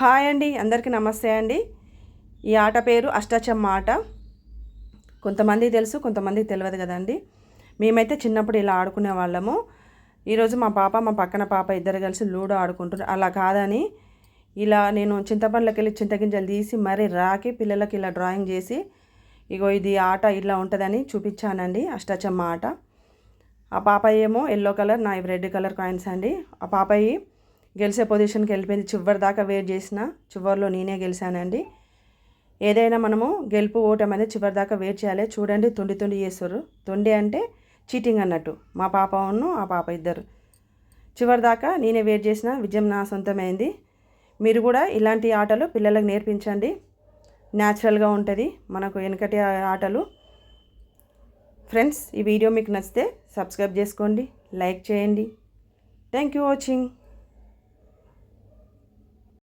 Hi అండి, అందరికీ నమస్తే అండి. ఈ ఆట పేరు అష్టాచెమ్మ ఆట. కొంతమంది తెలుసు, కొంతమందికి తెలియదు కదండి. మేమైతే చిన్నప్పుడు ఇలా ఆడుకునే వాళ్ళము. ఈరోజు మా పక్కన పాప ఇద్దరు కలిసి లూడో ఆడుకుంటారు. అలా కాదని ఇలా నేను చింతపండ్లకి వెళ్ళి చింతగింజలు తీసి మరీ రాకి పిల్లలకి ఇలా డ్రాయింగ్ చేసి ఇగో ఇది ఆట ఇలా ఉంటుందని చూపించానండి. అష్టాచెమ్మ ఆట. ఆ పాప ఏమో ఎల్లో కలర్, నా రెడ్ కలర్ కాయిన్స్ అండి. ఆ పాపయ్యి గెలిచే పొజిషన్కి వెళ్ళిపోయింది. చివరి దాకా వెయిట్ చేసిన చివరిలో నేనే గెలిచానండి. ఏదైనా మనము గెలుపు ఓటమి అనేది చివరి దాకా వెయిట్ చేయాలి. చూడండి, తొండి చేస్తారు. తొండి అంటే చీటింగ్ అన్నట్టు. మా పాపను ఆ పాప ఇద్దరు చివరి దాకా నేనే వెయిట్ చేసిన విజయం నా సొంతమైంది. మీరు కూడా ఇలాంటి ఆటలు పిల్లలకు నేర్పించండి. న్యాచురల్గా ఉంటుంది మనకు వెనకటి ఆటలు. ఫ్రెండ్స్, ఈ వీడియో మీకు నచ్చితే సబ్స్క్రైబ్ చేసుకోండి, లైక్ చేయండి. Thank you watching.